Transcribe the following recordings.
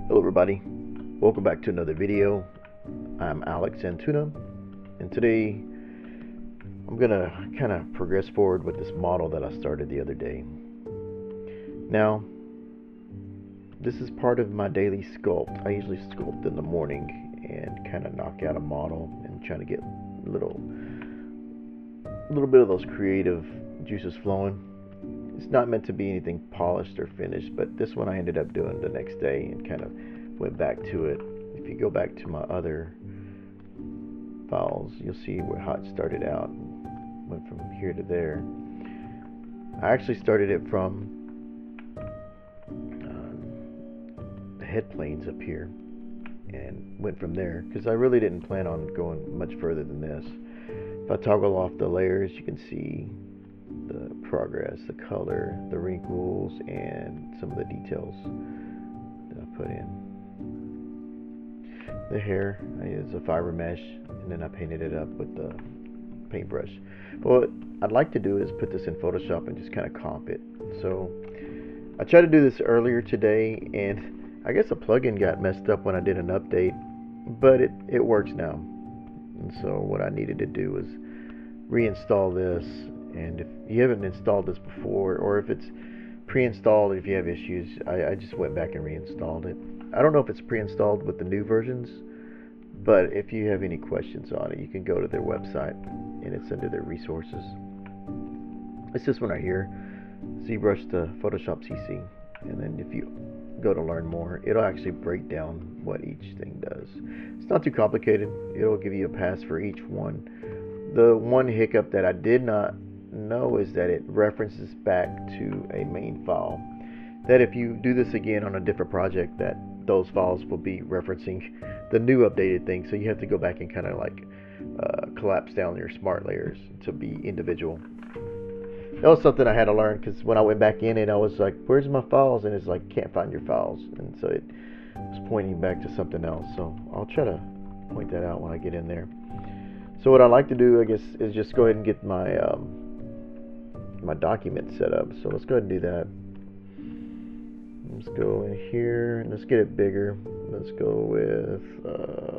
Hello everybody, welcome back to another video. I'm Alex Antuna, and today I'm gonna kind of progress forward with this model that I started the other day. Now, this is part of my daily sculpt. I usually sculpt in the morning and kind of knock out a model and try to get a little bit of those creative juices flowing. It's not meant to be anything polished or finished, but this one I ended up doing the next day and kind of went back to it. If you go back to my other files, you'll see how it started out. Went from here to there. I actually started it from the head planes up here and went from there because I really didn't plan on going much further than this. If I toggle off the layers, you can see the progress, the color, the wrinkles, and some of the details that I put in. The hair, I used a fiber mesh, and then I painted it up with the paintbrush. But what I'd like to do is put this in Photoshop and just kind of comp it. So I tried to do this earlier today, and I guess a plugin got messed up when I did an update, but it works now. And so what I needed to do was reinstall this. And if you haven't installed this before, or if it's pre-installed, if you have issues, I just went back and reinstalled it. I don't know if it's pre-installed with the new versions, but if you have any questions on it, you can go to their website, and it's under their resources. It's this one right here, ZBrush to Photoshop CC. And then if you go to learn more, it'll actually break down what each thing does. It's not too complicated. It'll give you a pass for each one. The one hiccup that I did not know is that it references back to a main file, that if you do this again on a different project, that those files will be referencing the new updated thing. So you have to go back and kind of like collapse down your smart layers to be individual. That was something I had to learn, because when I went back in it, I was like, where's my files? And it's like, can't find your files. And so it was pointing back to something else. So I'll try to point that out when I get in there. So what I like to do, I guess, is just go ahead and get my my document set up. So let's go ahead and do that. Let's go in here and let's get it bigger. Let's go with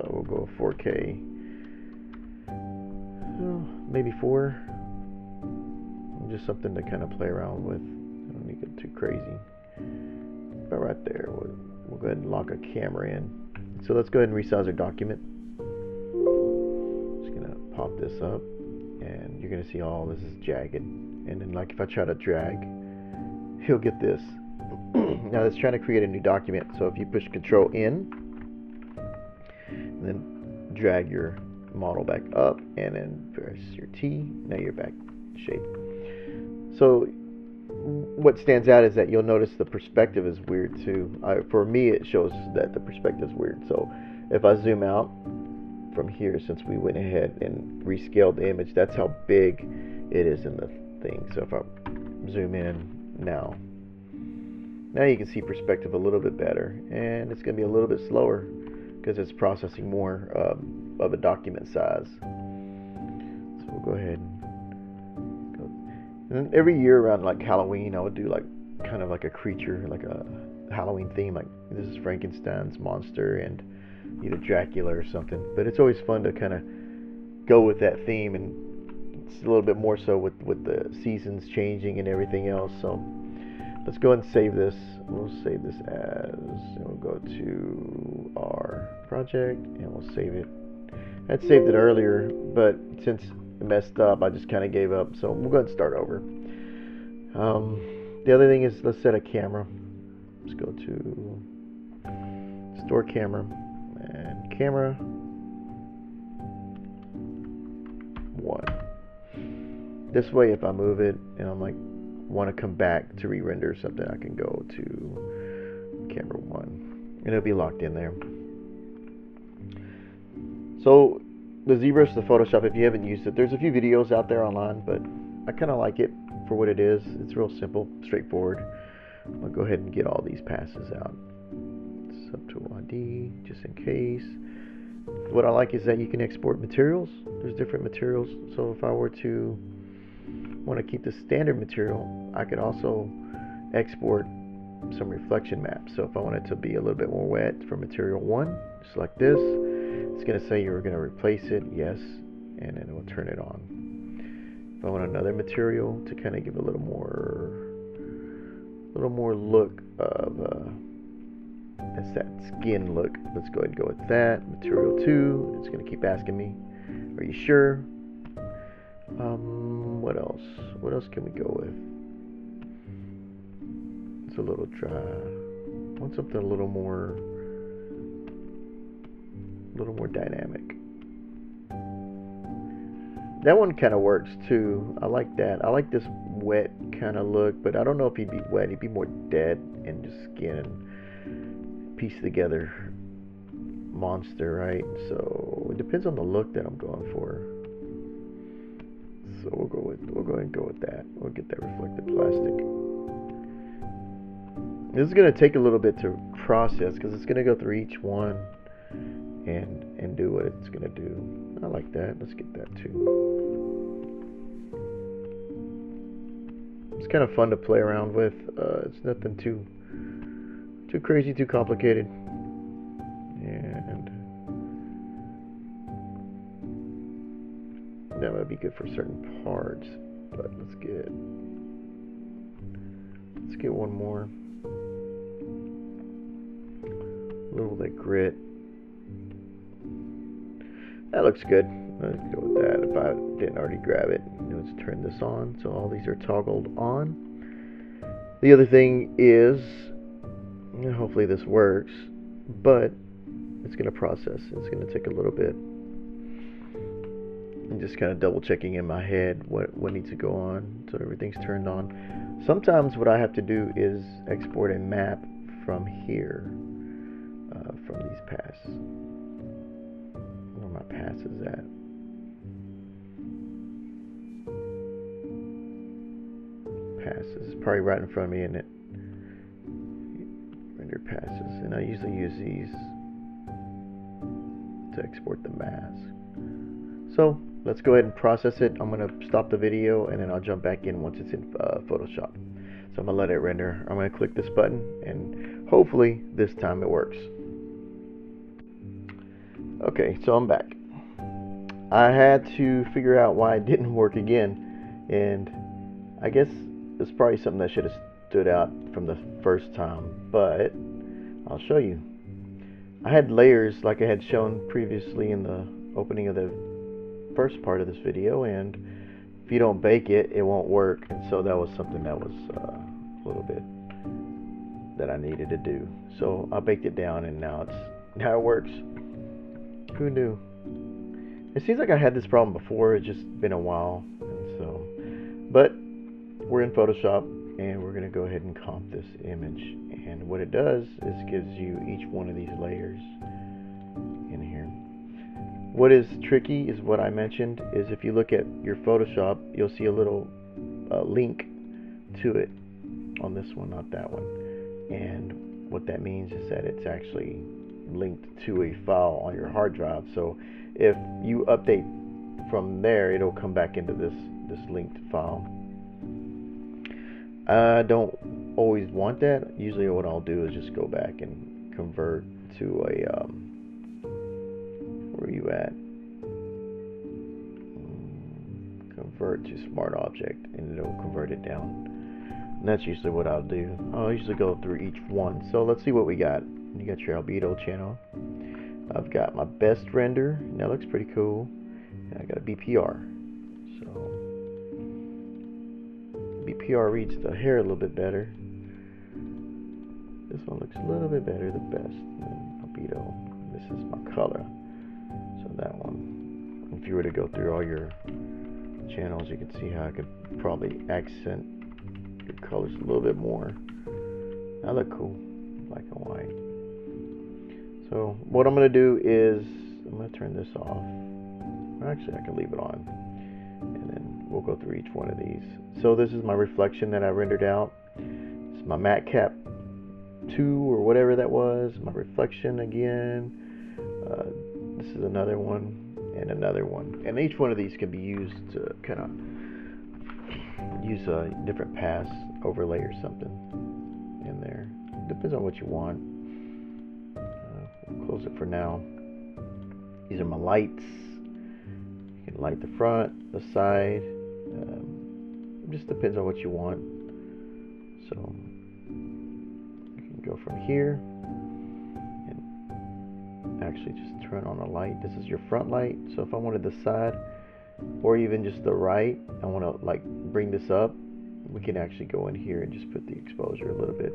we'll go 4K, maybe 4. Just something to kind of play around with. I don't need to get too crazy. But right there, we'll go ahead and lock a camera in. So let's go ahead and resize our document. Just gonna pop this up, and you're gonna see all this is jagged. And then, like, if I try to drag, he'll get this. Now it's trying to create a new document. So if you push Control in, and then drag your model back up, and then press your T, now you're back shape. So what stands out is that you'll notice the perspective is weird too. For me, it shows that the perspective is weird. So if I zoom out from here, since we went ahead and rescaled the image, that's how big it is in the thing. So if I zoom in now you can see perspective a little bit better, and it's going to be a little bit slower because it's processing more of a document size. So we'll go ahead and go. And every year around like Halloween, I would do like kind of like a creature, like a Halloween theme. Like this is Frankenstein's monster and either Dracula or something. But it's always fun to kind of go with that theme, and it's a little bit more so with the seasons changing and everything else. So let's go ahead and save this. We'll save this as, and we'll go to our project and we'll save it. I'd saved it earlier, but since it messed up, I just kind of gave up. So we'll go ahead and start over. The other thing is, let's set a camera. Let's go to store camera and camera 1. This way, if I move it and I'm like want to come back to re-render something, I can go to camera 1 and it'll be locked in there. So the ZBrush to Photoshop, if you haven't used it, there's a few videos out there online, but I kind of like it for what it is. It's real simple, straightforward. I'll go ahead and get all these passes out. Subtool ID, just in case. What I like is that you can export materials. There's different materials. So if I were to want to keep the standard material, I could also export some reflection maps. So if I want it to be a little bit more wet for material 1, just like this, it's going to say you're going to replace it, yes, and then it will turn it on. If I want another material to kind of give a little more look of that's that skin look, let's go ahead and go with that. Material 2, it's going to keep asking me, are you sure? What else? What else can we go with? It's a little dry. I want something a little more dynamic. That one kind of works too. I like that. I like this wet kind of look, but I don't know if he'd be wet. He'd be more dead and just skin, piece together monster, right? So it depends on the look that I'm going for. So we'll go ahead and go with that. We'll get that reflective plastic. This is going to take a little bit to process because it's going to go through each one and do what it's going to do. I like that. Let's get that too. It's kind of fun to play around with. It's nothing too crazy, too complicated. And that might be good for certain parts, but let's get one more. A little bit of grit. That looks good. Let's go with that. If I didn't already grab it, let's turn this on. So all these are toggled on. The other thing is, hopefully this works, but it's going to process. It's going to take a little bit. I'm just kind of double checking in my head what needs to go on so everything's turned on. Sometimes what I have to do is export a map from here, from these paths. Where my pass is at. Passes is probably right in front of me, isn't it? Render passes, and I usually use these to export the mask. So let's go ahead and process it. I'm going to stop the video and then I'll jump back in once it's in Photoshop. So I'm going to let it render. I'm going to click this button and hopefully this time it works. Okay, so I'm back. I had to figure out why it didn't work again, and I guess it's probably something that should have stood out from the first time, but I'll show you. I had layers like I had shown previously in the opening of the first part of this video, and if you don't bake it, it won't work. And so that was something that was a little bit that I needed to do. So I baked it down, and now it works. Who knew? It seems like I had this problem before. It's just been a while, and so. But we're in Photoshop, and we're going to go ahead and comp this image. And what it does is gives you each one of these layers in here. What is tricky is what I mentioned, is if you look at your Photoshop, you'll see a little link to it on this one, not that one. And what that means is that it's actually linked to a file on your hard drive. So if you update from there, it'll come back into this linked file. I don't always want that. Usually what I'll do is just go back and convert to a where are you at? Convert to Smart Object, and it'll convert it down. And that's usually what I'll do. I'll usually go through each one. So let's see what we got. You got your albedo channel. I've got my best render, and that looks pretty cool. And I got a BPR. So BPR reads the hair a little bit better. This one looks a little bit better, the best. And albedo. This is my color. So that one. If you were to go through all your channels, you can see how I could probably accent your colors a little bit more. That look cool, black and white. So what I'm going to do is I'm going to turn this off. Actually, I can leave it on, and then we'll go through each one of these. So this is my reflection that I rendered out. It's my matte cap 2 or whatever that was. My reflection again. This is another one and another one. And each one of these can be used to kind of use a different pass overlay or something in there. depends on what you want. We'll close it for now. These are my lights. You can light the front, the side. It just depends on what you want. So you can go from here and actually just turn on a light. This is your front light. So if I wanted the side or even just the right, I want to like bring this up, we can actually go in here and just put the exposure a little bit.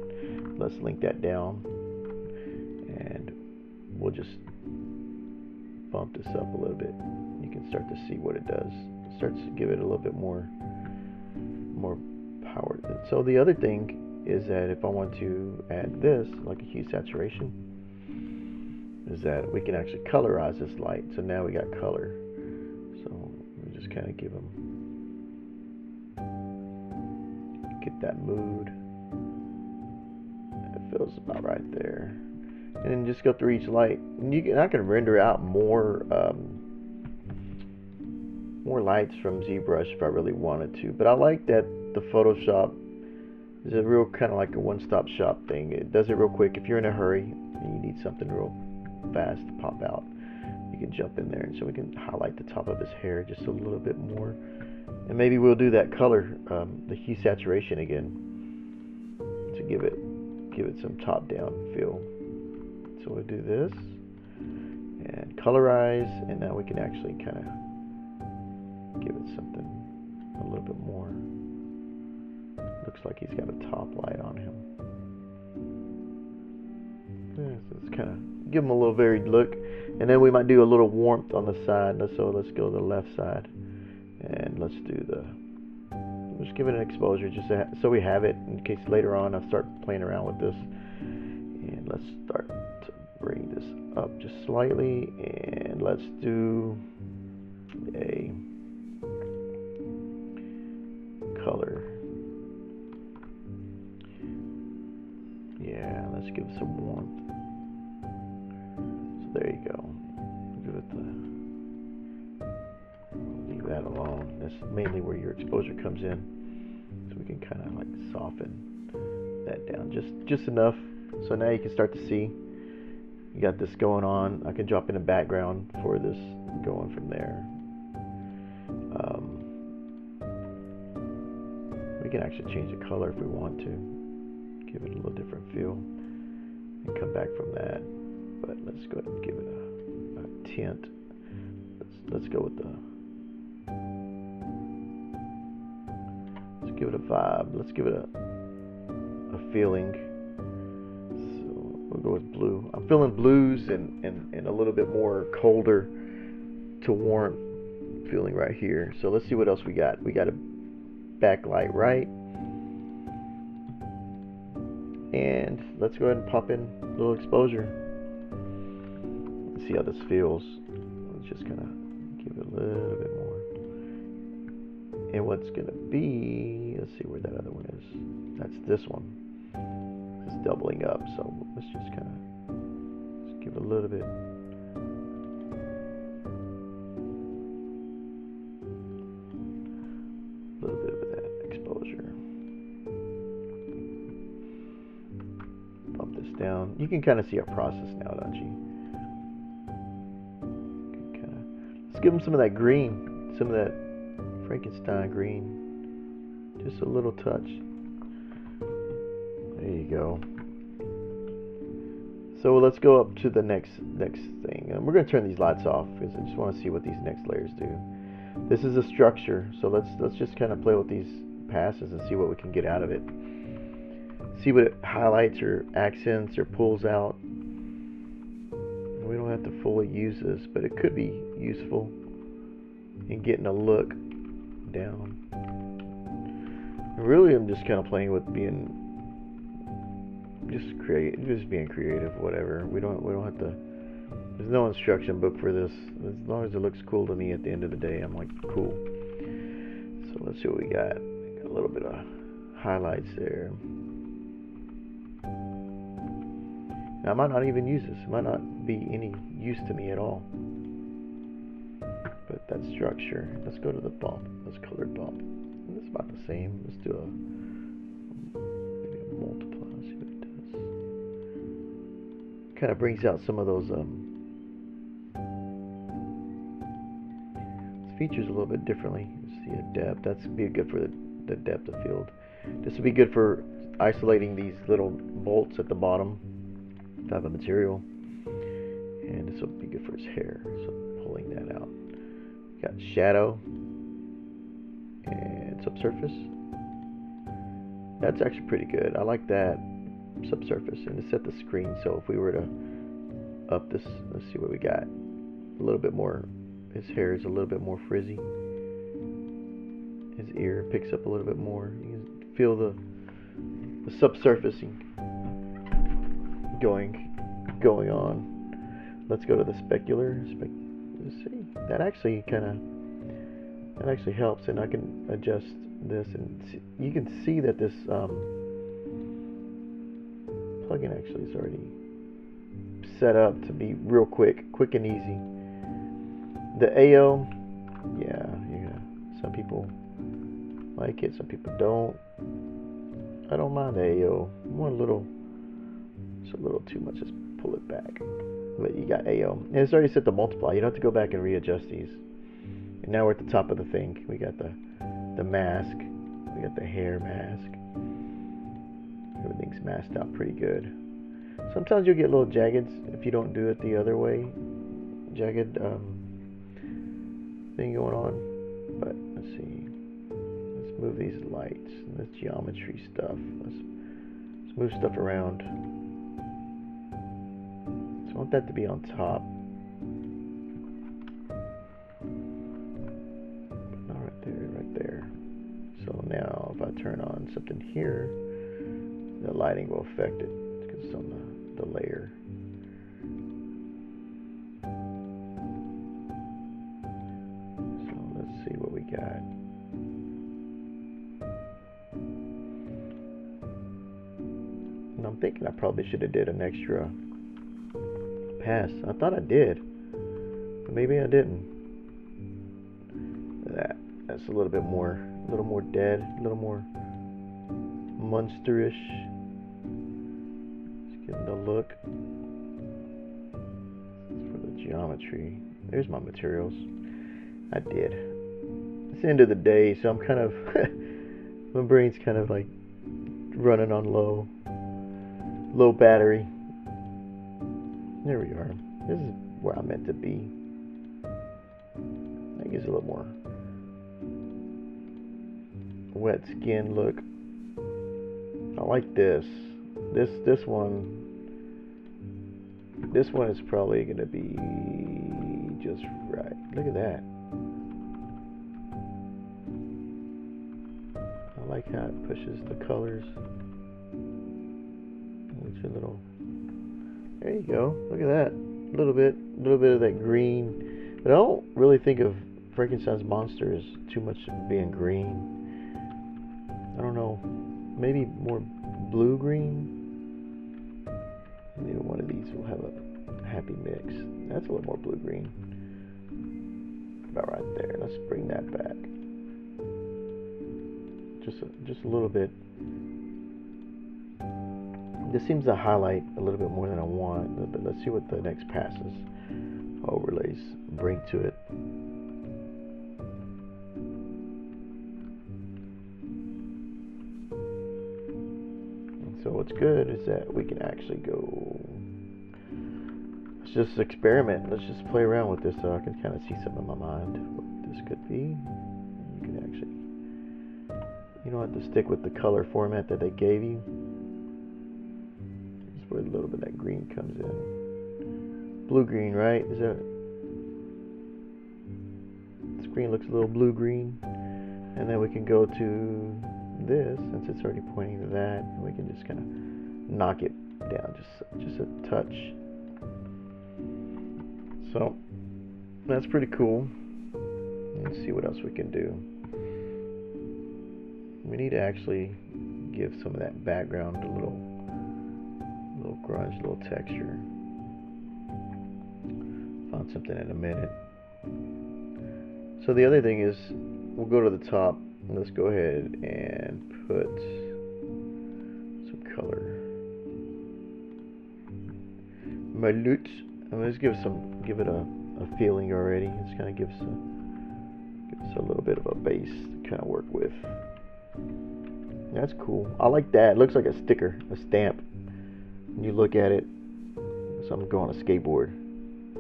Let's link that down, and we'll just bump this up a little bit. You can start to see what it does. It starts to give it a little bit more power. So the other thing is that if I want to add this, like a hue saturation, is that we can actually colorize this light. So now we got color. So we just kind of give them, get that mood. It feels about right there. And then just go through each light. And I can render out more lights from ZBrush if I really wanted to. But I like that the Photoshop is a real kind of like a one-stop shop thing. It does it real quick. If you're in a hurry and you need something real fast to pop out, you can jump in there. And so we can highlight the top of his hair just a little bit more. And maybe we'll do that color, the hue saturation again, to give it some top-down feel. So we'll do this and colorize, and now we can actually kind of give it something a little bit more. Looks like he's got a top light on him. Yeah, so it's kind of give him a little varied look, and then we might do a little warmth on the side. So let's go to the left side, and let's just give it an exposure, just so we have it in case later on I start playing around with this. And let's start to bring this up just slightly, and let's do a color. Yeah, let's give it some warmth. So there you go. Give it leave that alone. That's mainly where your exposure comes in. So we can kind of like soften that down just enough. So now you can start to see you got this going on. I can drop in a background for this going from there. We can actually change the color if we want to, give it a little different feel, and come back from that. But let's go ahead and give it a tint. Let's go with let's give it a vibe. Let's give it a feeling. We'll go with blue. I'm feeling blues and a little bit more colder to warm feeling right here. So let's see what else we got. We got a backlight right. And let's go ahead and pop in a little exposure. Let's see how this feels. Let's just kind of give it a little bit more. And what's going to be, let's see where that other one is. That's this one. It's doubling up, so let's just kind of give it a little bit. A little bit of that exposure. Bump this down. You can kind of see our process now, don't you? Let's give them some of that green, some of that Frankenstein green. Just a little touch. There you go. So let's go up to the next thing. And we're going to turn these lights off because I just want to see what these next layers do. This is a structure, so let's just kind of play with these passes and see what we can get out of it. See what it highlights or accents or pulls out. We don't have to fully use this, but it could be useful in getting a look down. Really, I'm just kind of playing with being just being creative, whatever. We don't have to. There's no instruction book for this. As long as it looks cool to me at the end of the day, I'm like, cool. So let's see what we got. Got a little bit of highlights there. Now, I might not even use this. It might not be any use to me at all. But that structure. Let's go to the bump. Let's color bump. It's about the same. Let's do maybe a multiply. See what it does. kind of brings out some of those features a little bit differently. See a depth. That's be good for the depth of field. This would be good for isolating these little bolts at the bottom type of material, and this will be good for his hair. So pulling that out. Got shadow and subsurface. That's actually pretty good. I like that subsurface, and to set the screen. So if we were to up this, let's see what we got. A little bit more. His hair is a little bit more frizzy. His ear picks up a little bit more. You can feel the subsurfacing going on. Let's go to the specular. Let's see. That actually helps, and I can adjust this, and you can see that this plugin actually is already set up to be real quick and easy. The AO, yeah, some people like it, some people don't. I don't mind the AO. It's a little too much. Just pull it back. But you got AO, and it's already set to multiply. You don't have to go back and readjust these. And now we're at the top of the thing. We got the mask. We got the hair mask. Everything's masked out pretty good. Sometimes you'll get little jaggeds if you don't do it the other way. Jagged thing going on. But let's see. Let's move these lights and this geometry stuff. Let's move stuff around. So I want that to be on top. But not right there. So now if I turn on something here, the lighting will affect it because it's on the layer. So let's see what we got. And I'm thinking I probably should have did an extra pass. I thought I did, but maybe I didn't. That's a little more dead, a little more monsterish. Just getting the look. For the geometry, there's my materials. I did. It's the end of the day, so I'm kind of my brain's kind of like running on low battery. There we are. This is where I'm meant to be. That gives a little more wet skin look. I like this. This one is probably gonna be just right. Look at that. I like how it pushes the colors. With your little. There you go. Look at that. A little bit of that green. But I don't really think of Frankenstein's monster as too much being green. I don't know. Maybe more blue-green. Maybe one of these will have a happy mix. That's a little more blue-green. About right there. Let's bring that back. Just a little bit. This seems to highlight a little bit more than I want, but let's see what the next passes overlays bring to it. And so what's good is that we can actually go, let's just experiment, let's just play around with this so I can kind of see something in my mind, what this could be. You can actually, you don't have to stick with the color format that they gave you. Where a little bit of that green comes in. Blue-green, right? Is that... The screen looks a little blue-green. And then we can go to this, since it's already pointing to that. And we can just kind of knock it down just a touch. So, that's pretty cool. Let's see what else we can do. We need to actually give some of that background a little grunge, little texture. Found something in a minute. So the other thing is, we'll go to the top and let's go ahead and put some color. my lute. Let's give it a feeling already. Let's kind of give us a little bit of a base to kind of work with. That's cool. I like that. It looks like a sticker, a stamp. When you look at it, something going on a skateboard.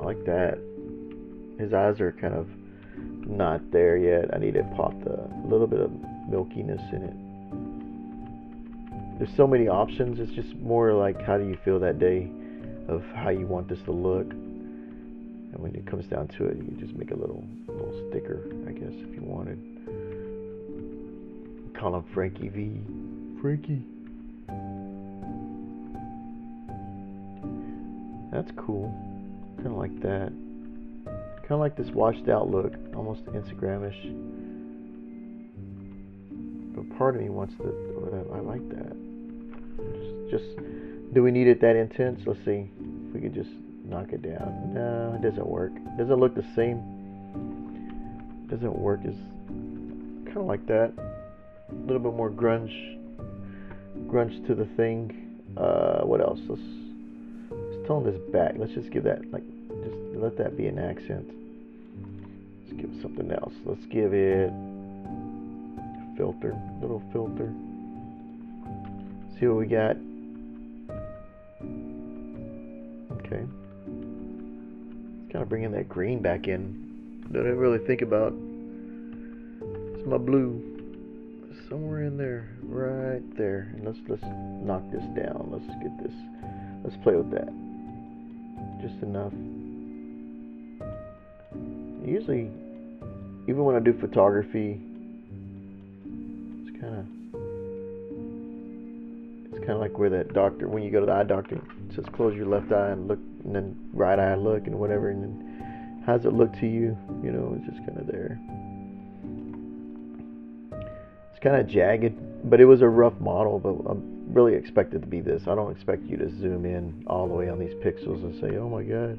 I like that. His eyes are kind of not there yet. I need to pop a little bit of milkiness in it. There's so many options. It's just more like, how do you feel that day of how you want this to look. And when it comes down to it, you can just make a little sticker, I guess, if you wanted. Call him Frankie V. Frankie. That's cool. Kind of like that. Kind of like this washed out look, almost Instagramish. But part of me wants to. I like that. Just. Do we need it that intense? Let's see if we could just knock it down. No, it doesn't work. It doesn't look the same. It doesn't work as kind of like that. A little bit more grunge to the thing. What else? Let's tone this back. Let's just give that, just let that be an accent. Let's give it something else. Let's give it a filter, little filter. See what we got. Okay. It's kind of bringing that green back in that I didn't really think about. It's my blue. Somewhere in there, right there. And let's knock this down. Let's get this. Let's play with that. Just enough. Usually, even when I do photography, it's kind of like where that doctor, when you go to the eye doctor, it says close your left eye and look, and then right eye look and whatever, and then how does it look to you? You know, it's just kind of there. Kind of jagged, but it was a rough model, but I really expect it to be this. I don't expect you to zoom in all the way on these pixels and say, oh my god,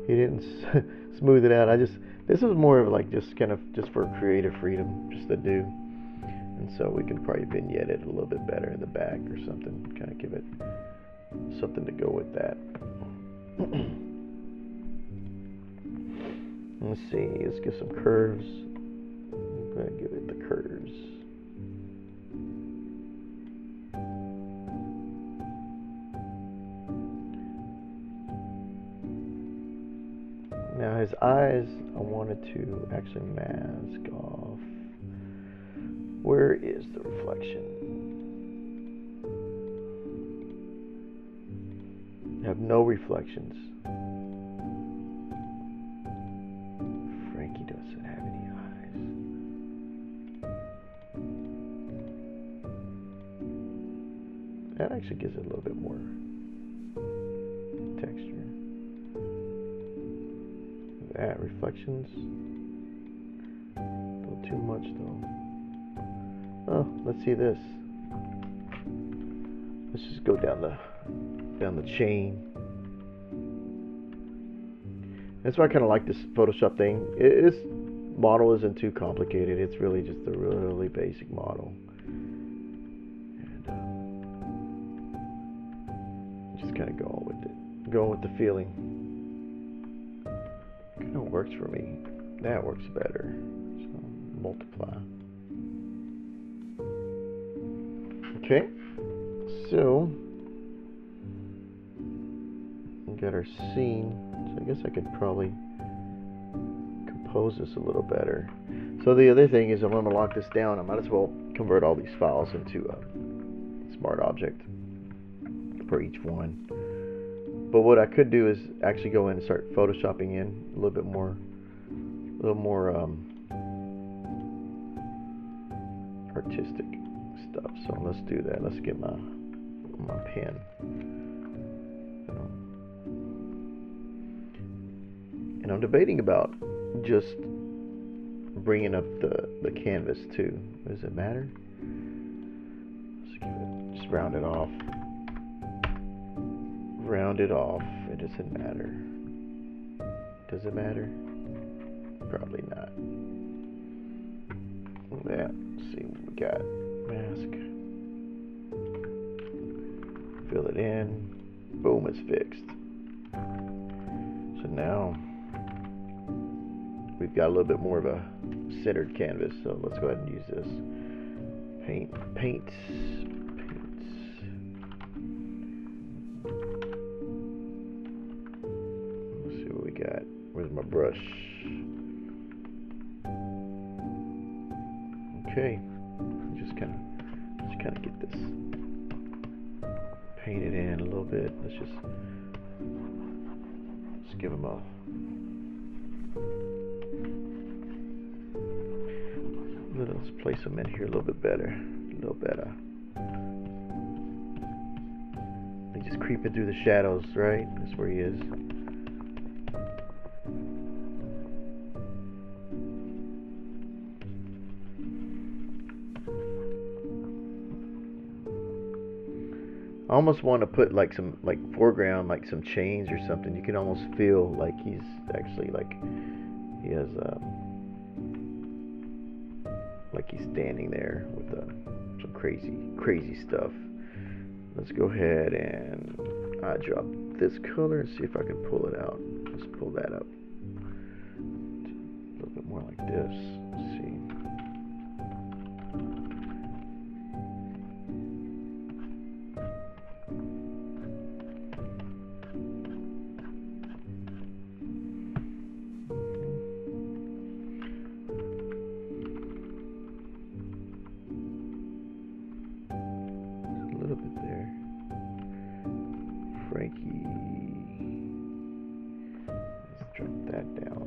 he didn't smooth it out. This was more of like just for creative freedom, just to do. And so we can probably vignette it a little bit better in the back or something, kind of give it something to go with that. Let's see, let's get some curves. I'm going to give it the curves. Now his eyes, I wanted to actually mask off. Where is the reflection? I have no reflections. Frankie doesn't have any eyes. That actually gives it a little bit more texture. That reflections, a little too much though. Oh, let's see this. Let's just go down the chain. That's why I kind of like this Photoshop thing. This model isn't too complicated. It's really just a really basic model, and just kind of going with it, going with the feeling. Kind of works for me. That works better. So multiply. Okay. So we got our scene. So I guess I could probably compose this a little better. So the other thing is, I'm going to lock this down. I might as well convert all these files into a smart object for each one. But what I could do is actually go in and start photoshopping in a little bit more, artistic stuff. So let's do that. Let's get my pen. And I'm debating about just bringing up the canvas too. Does it matter? Let's give it, just round it off. Round it off. It doesn't matter. Does it matter? Probably not. That. Let's see what we got. Mask. Fill it in. Boom, it's fixed. now we've got a little bit more of a centered canvas, so let's go ahead and use this. Paints. Let's see what we got. Where's my brush? Okay, just kind of get this painted in a little bit. Let's give them a let's place them in here a little bit better, He's just creeping through the shadows, right? That's where he is. I almost want to put like some foreground, like some chains or something. You can almost feel like he's actually he has like he's standing there with some crazy stuff. Let's go ahead and drop this color and see if I can pull it out. Let's pull that up a little bit more like this. Let's see. Frankie, let's drop that down.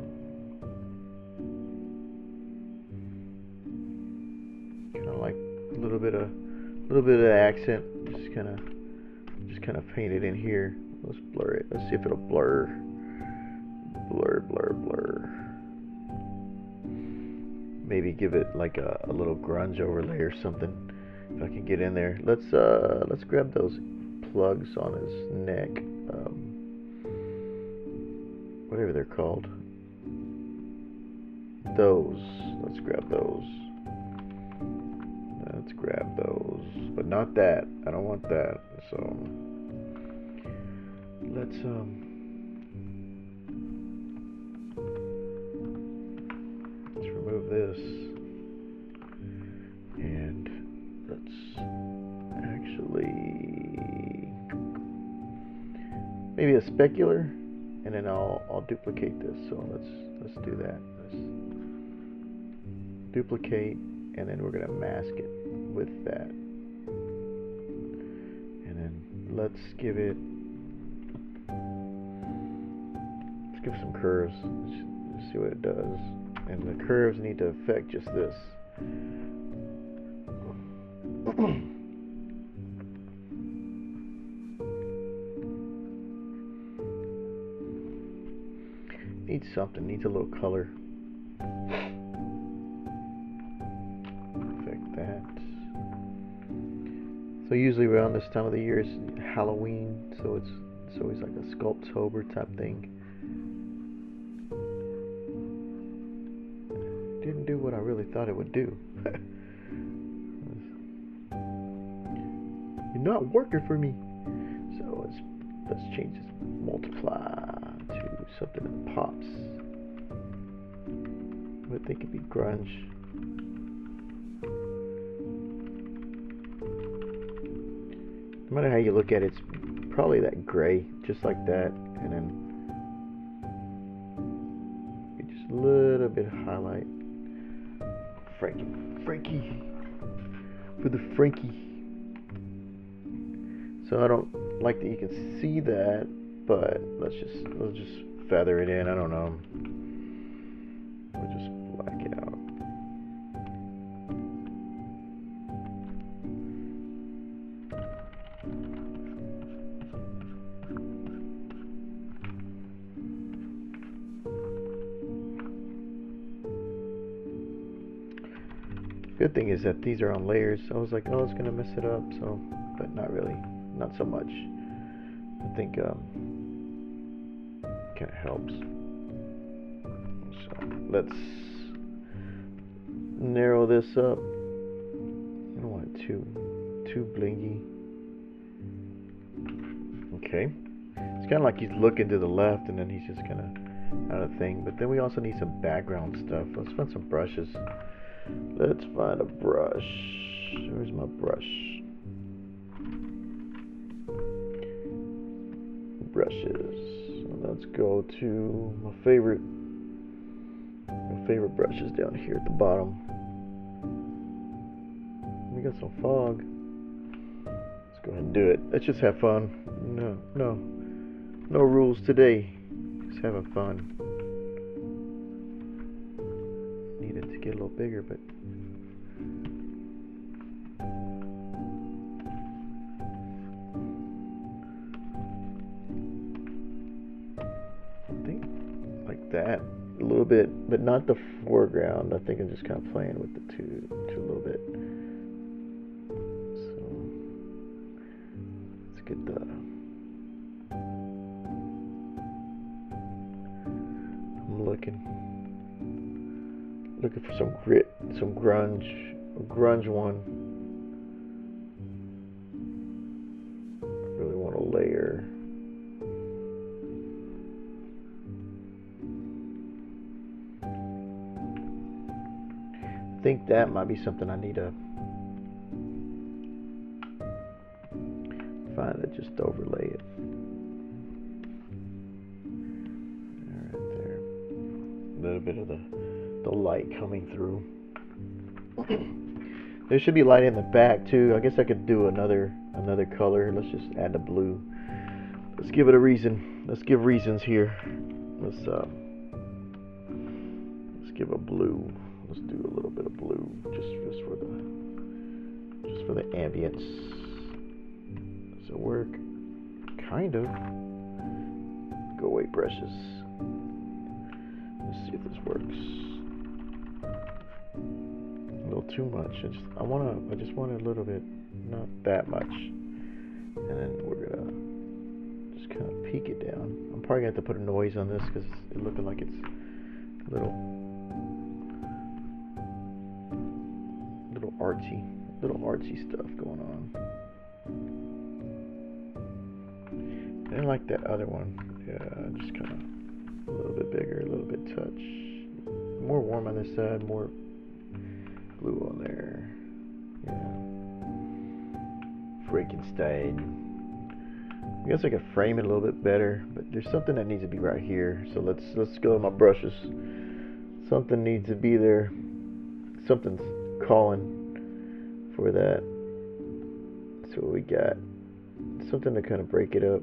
Kind of like a little bit of accent. Just kind of paint it in here. Let's blur it. Let's see if it'll blur. Maybe give it like a little grunge overlay or something. If I can get in there. Let's grab those plugs on his neck, whatever they're called. Those. Let's grab those. But not that. I don't want that. So let's remove this, and let's actually maybe a specular, and then I'll duplicate this. So let's do that. Let's duplicate, and then we're gonna mask it with that, and then let's give some curves. Let's see what it does. And the curves need to affect just this. Needs something, needs a little color. Affect that. So usually around this time of the year is Halloween, so it's always like a Sculptober type thing. Didn't do what I really thought it would do. You're not working for me. So let's change this multiply to something that pops. But they could be grunge. No matter how you look at it, it's probably that gray, just like that, and then just a little bit of highlight. Frankie, for the Frankie. So I don't like that you can see that, but let's just feather it in. I don't know. We'll just black it out. Good thing is that these are on layers. So I was like, oh, it's gonna mess it up. So, but not really, not so much. I think kind of helps. So let's narrow this up. I don't want it too blingy. Okay, It's kind of like he's looking to the left and then he's just kind of out of thing. But then we also need some background stuff. Let's find some brushes. Let's find a brush. Where's my brush? Brushes. Let's go to my favorite brushes down here at the bottom. We got some fog. Let's go ahead and do it. Let's just have fun. No rules today. Just having fun. Needed to get a little bigger, but I think like that a little bit, but not the foreground. I think I'm just kind of playing with the two a little bit. So let's get the. I'm looking for some grit, some grunge, a grunge one. I really want to layer. I think that might be something I need to find to just overlay it. Right there. A little bit of the light coming through. There should be light in the back too. I guess I could do another color. Let's just add the blue. Let's give it a reason. Let's give reasons here. Let's give a blue. Let's do a little bit of blue just for the ambience. Does it work? Kind of. Go away brushes. Let's see if this works. A little too much. I just want a little bit, not that much. And then we're gonna just kind of peek it down. I'm probably gonna have to put a noise on this because it's looking like it's a little artsy stuff going on. I didn't like that other one. Yeah, just kind of a little bit bigger, a little bit touch. More warm on this side, more blue on there. Yeah. Frankenstein. I guess I could frame it a little bit better, but there's something that needs to be right here. So let's go with my brushes. Something needs to be there. Something's calling for that. So we got something to kind of break it up.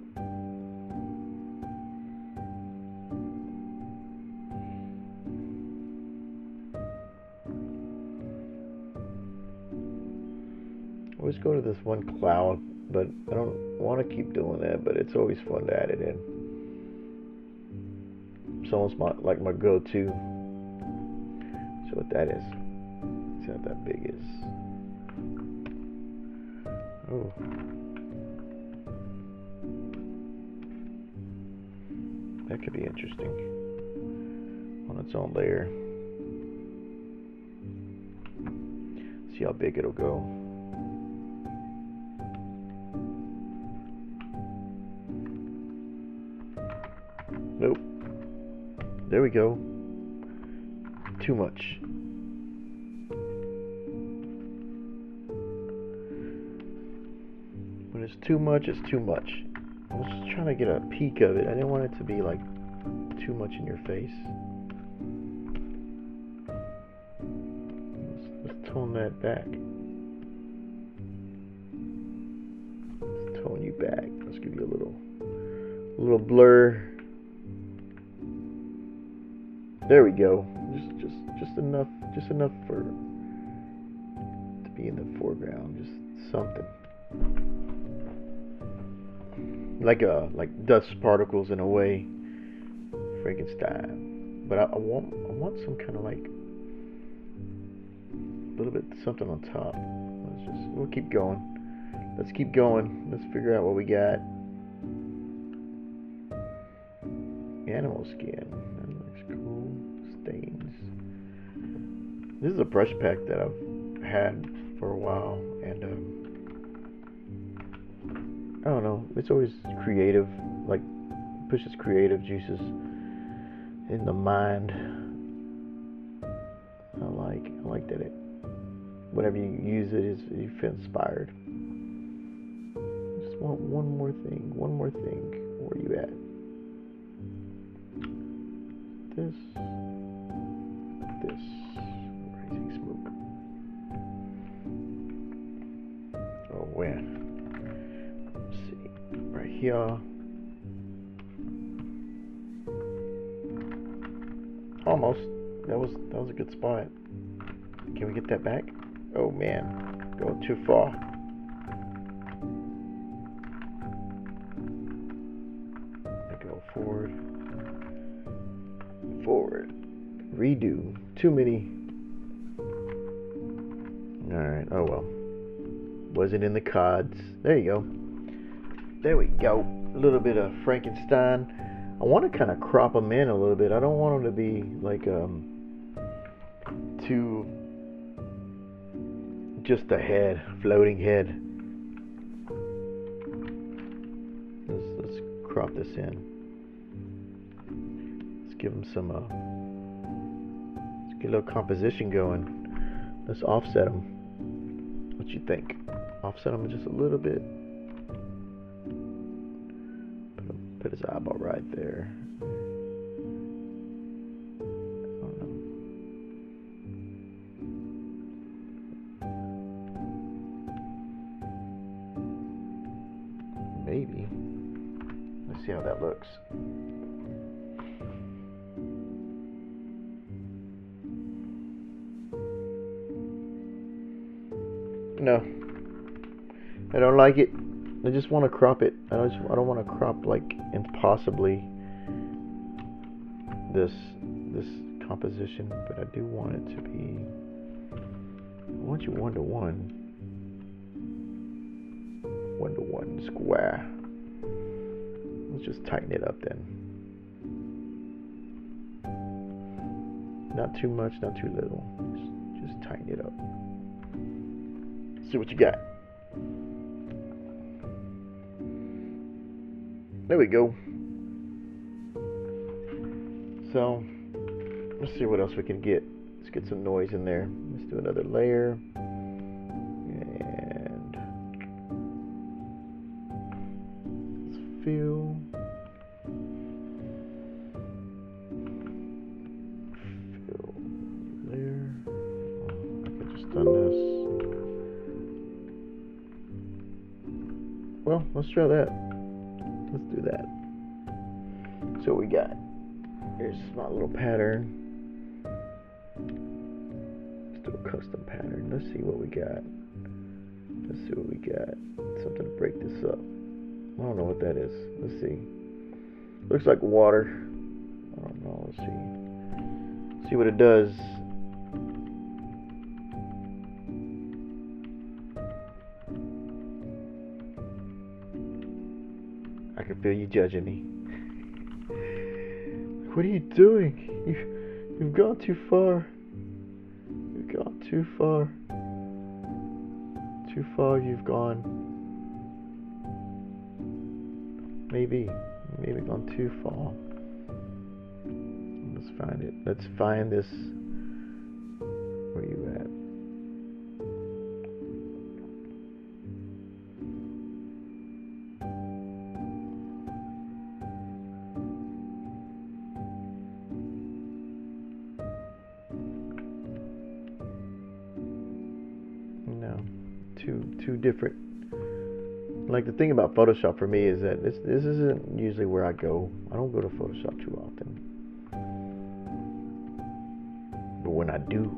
Always go to this one cloud, but I don't want to keep doing that, but it's always fun to add it in. It's almost like my go-to. So what that is. See how that big is. Oh. That could be interesting on its own layer. See how big it'll go. Nope. There we go. Too much. When it's too much, it's too much. I was just trying to get a peek of it. I didn't want it to be like too much in your face. Let's tone that back. Let's tone you back. Let's give you a little blur. There we go. Just enough for to be in the foreground. Just something. Like dust particles in a way, Frankenstein. But I want some kind of like a little bit something on top. We'll keep going. Let's keep going. Let's figure out what we got. Animal skin. That looks cool. Stains. This is a brush pack that I've had for a while, and I don't know, it's always creative, like pushes creative juices in the mind. I like that it, whenever you use it, you feel inspired. Just want one more thing. Where you at? This. Raising smoke. Oh, where? Let's see. Right here. Almost. That was a good spot. Can we get that back? Oh man, going too far. I go forward. Redo. Too many. Alright, oh well. Wasn't in the cards. There you go. There we go. A little bit of Frankenstein. I want to kind of crop them in a little bit. I don't want them to be like too just a head, floating head. Let's crop this in. Let's give them some. Let's get a little composition going. Let's offset them. What you think? Offset them just a little bit. Put his eyeball right there. Maybe. Let's see how that looks. No, I don't like it. I just want to crop it. I don't want to crop like impossibly this composition, but I do want it to be. I want you 1-to-1. 1-to-1 square. Let's just tighten it up then. Not too much, not too little. Just tighten it up. See what you got. There we go. So, let's see what else we can get. Let's get some noise in there. Let's do another layer. And let's fill layer. I could just done this. Well, let's try that. Let's do that. So we got, here's my little pattern. Let's do a custom pattern. Let's see what we got. Something to break this up. I don't know what that is. Let's see. Looks like water. I don't know. Let's see. See what it does. I can feel you judging me. What are you doing? You've gone too far. You've gone too far. Too far you've gone. Maybe gone too far. Let's find it. Let's find this. Where you at? Two different. Like, the thing about Photoshop for me is that this isn't usually where I go. I don't go to Photoshop too often. But when I do,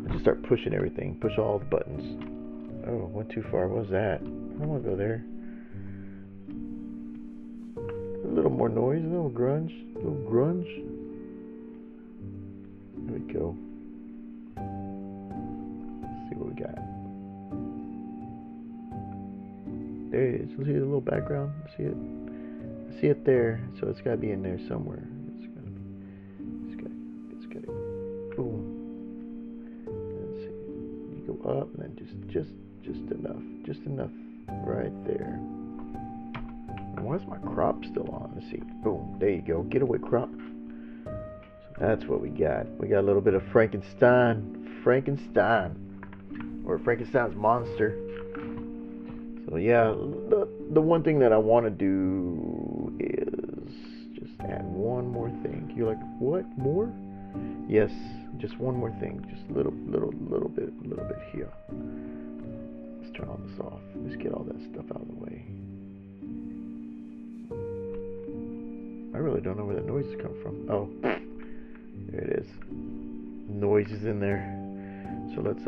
I just start pushing everything. Push all the buttons. Oh, went too far. What was that? I don't want to go there. A little more noise, a little grunge. There we go. Let's see what we got. There it is. See the little background? See it? I see it there. So it's gotta be in there somewhere. It's gotta boom. Let's see. You go up and then just enough. Just enough right there. why is my crop still on? Let's see. Boom. There you go. Get away, crop. So that's what we got. We got a little bit of Frankenstein. Or Frankenstein's monster. So yeah, the one thing that I want to do is just add one more thing. You're like, what? More? Yes, just one more thing. Just a little bit here. Let's turn all this off. Let's get all that stuff out of the way. I really don't know where that noise come from. Oh, there it is. Noise is in there. So let's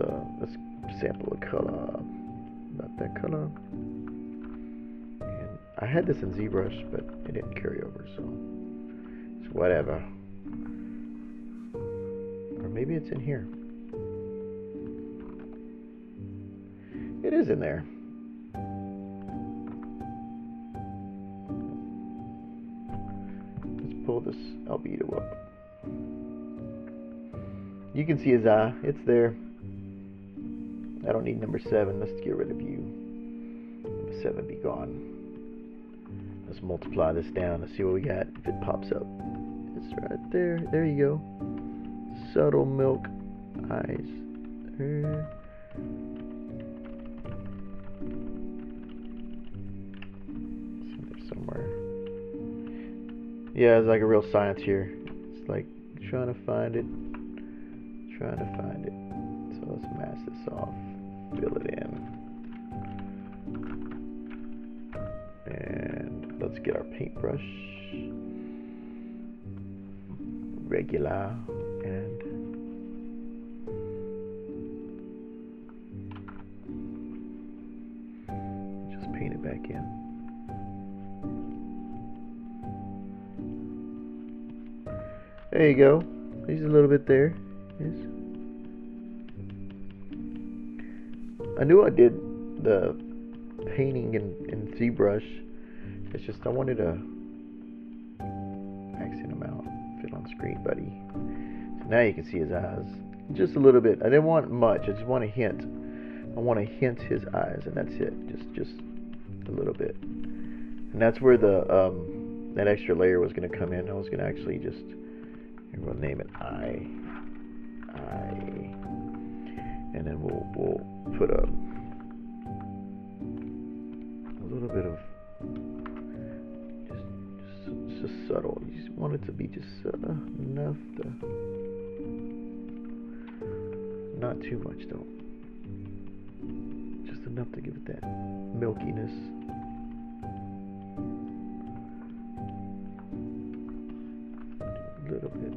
sample a color. Not that color. And I had this in ZBrush, but it didn't carry over, so it's whatever. Or maybe it's in here. It is in there. Let's pull this albedo up. You can see his eye. It's there. I don't need number 7. Let's get rid of you. Number 7 be gone. Let's multiply this down. Let's see what we got. If it pops up. It's right there. There you go. Subtle milk eyes. There. Somewhere. Yeah, it's like a real science here. It's like trying to find it. So let's mask this off. Fill it in. And let's get our paintbrush. Regular. And just paint it back in. There you go. There's a little bit there. Yes. I knew I did the painting in ZBrush. It's just I wanted to accent him out, fit on screen, buddy. So now you can see his eyes, just a little bit. I didn't want much. I just want a hint. I want to hint his eyes, and that's it. Just a little bit. And that's where the that extra layer was going to come in. I was going to actually just we'll name it I. And then we'll put a little bit of just subtle. You just want it to be just enough to, not too much though. Just enough to give it that milkiness. A little bit.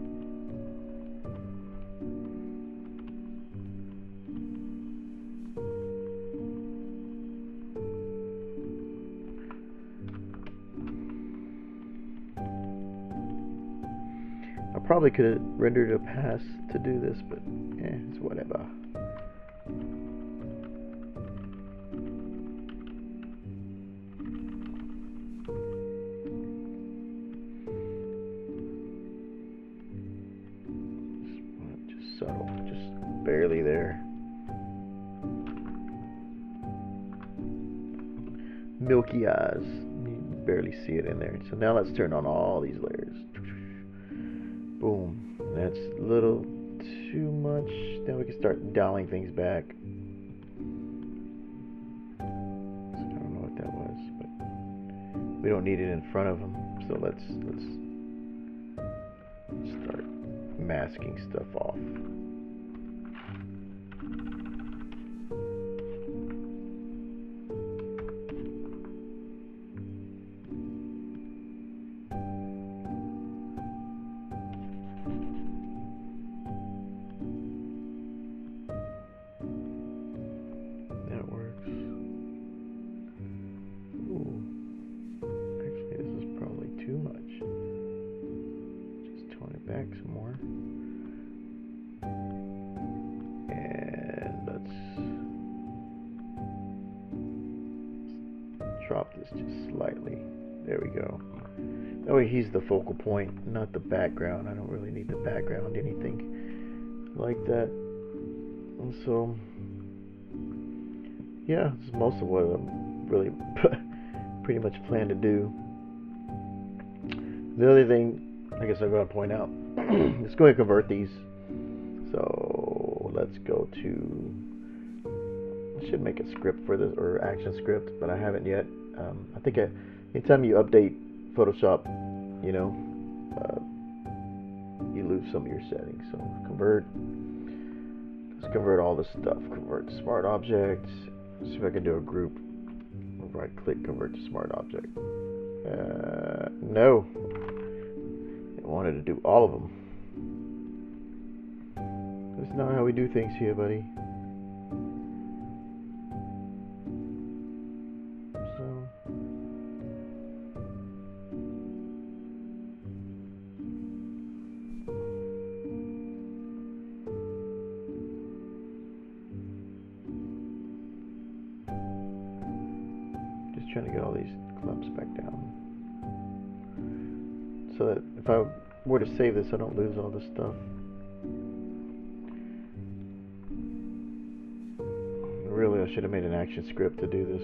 I probably could have rendered a pass to do this, but it's whatever. Just subtle, just barely there. Milky eyes. You can barely see it in there. So now let's turn on all these layers. Boom. That's a little too much. Now we can start dialing things back. So I don't know what that was, but we don't need it in front of them. So let's start masking stuff off. Back some more, and let's drop this just slightly. There we go. That way he's the focal point, not the background. I don't really need the background, anything like that. And so yeah, this is most of what I'm really pretty much plan to do. The other thing I guess I'm going to point out, let's go ahead and convert these. So let's go to, I should make a script for this, or action script, but I haven't yet. I think anytime you update Photoshop, you know, you lose some of your settings. So convert, let's convert all this stuff. Convert to smart objects. Let's see if I can do a group. Right click, convert to smart object. No, I wanted to do all of them. That's not how we do things here, buddy. So just trying to get all these clumps back down, so that if I were to save this, I don't lose all this stuff. Really, I should have made an action script to do this.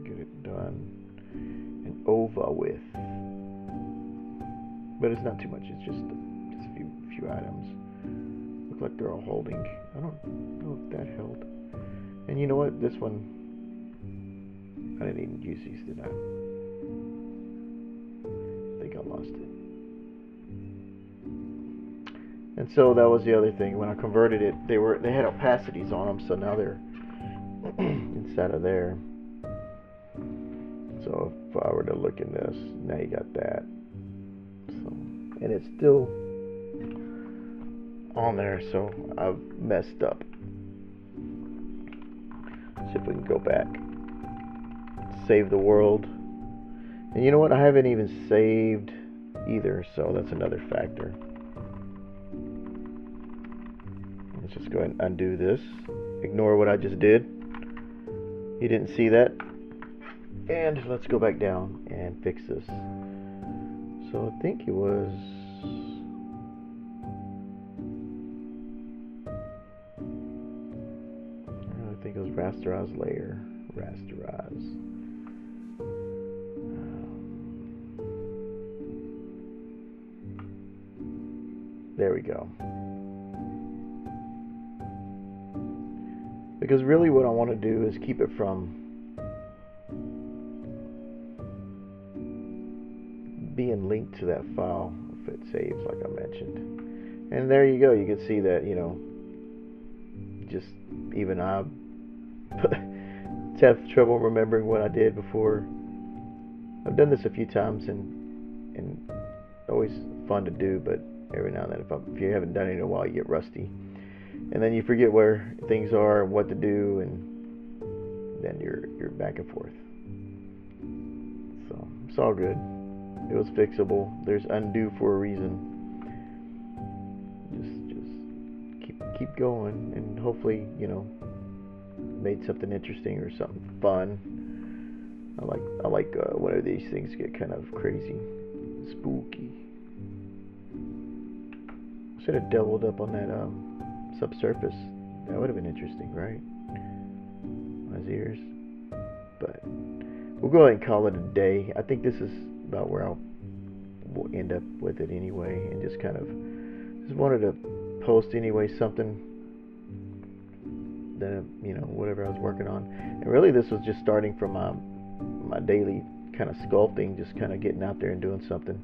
Get it done and over with. But it's not too much. It's just a few items. Look like they're all holding. I don't know if that held. And you know what? This one, I didn't even use these, did I? I think I lost it. And so that was the other thing. When I converted it, they had opacities on them, so now they're inside of there. So if I were to look in this, now you got that. So, and it's still on there, so I've messed up. See if we can go back. Save the world. And you know what? I haven't even saved either, so that's another factor. Let's just go ahead and undo this. Ignore what I just did. You didn't see that. And let's go back down and fix this. So I think it was, I think it was rasterize layer. Rasterize. There we go. Because really what I want to do is keep it from being linked to that file if it saves, like I mentioned. And there you go. You can see that, you know, just even I have trouble remembering what I did before. I've done this a few times and always fun to do, but every now and then if you haven't done it in a while, you get rusty. And then you forget where things are and what to do, and then you're back and forth. So it's all good. It was fixable. There's undo for a reason. Just keep going, and hopefully, you know, made something interesting or something fun. I like whenever these things get kind of crazy, spooky. Should have doubled up on that subsurface. That would have been interesting, right? My ears. But we'll go ahead and call it a day. I think this is about where we'll end up with it anyway, and just wanted to post anyway something that, you know, whatever I was working on. And really this was just starting from my daily kind of sculpting, just kind of getting out there and doing something.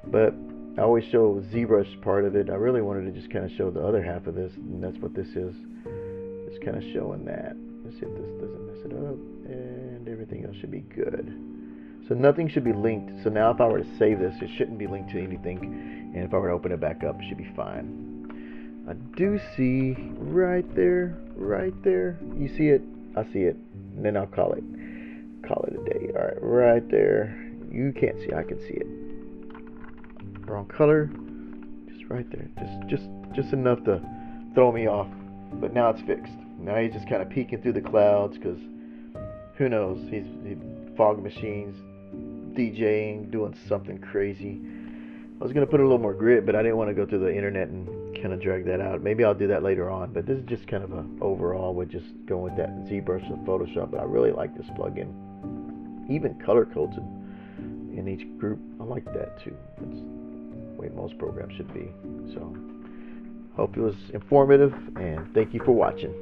But I always show ZBrush part of it. I really wanted to just kind of show the other half of this, and that's what this is. Just kind of showing that. Let's see if this doesn't mess it up, and everything else should be good. So nothing should be linked. So now if I were to save this, it shouldn't be linked to anything, and if I were to open it back up, it should be fine. I do see right there. You see it? I see it, and then I'll call it a day. All right, right there. You can't see. I can see it. Wrong color, just right there, just enough to throw me off. But now it's fixed. Now he's just kind of peeking through the clouds, because who knows, he's fog machines, DJing, doing something crazy. I was gonna put a little more grit, but I didn't want to go through the internet and kind of drag that out. Maybe I'll do that later on, but this is just kind of a overall with just going with that ZBrush of Photoshop. But I really like this plugin. Even color codes in each group. I like that too. That's the way most programs should be. So hope it was informative, and thank you for watching.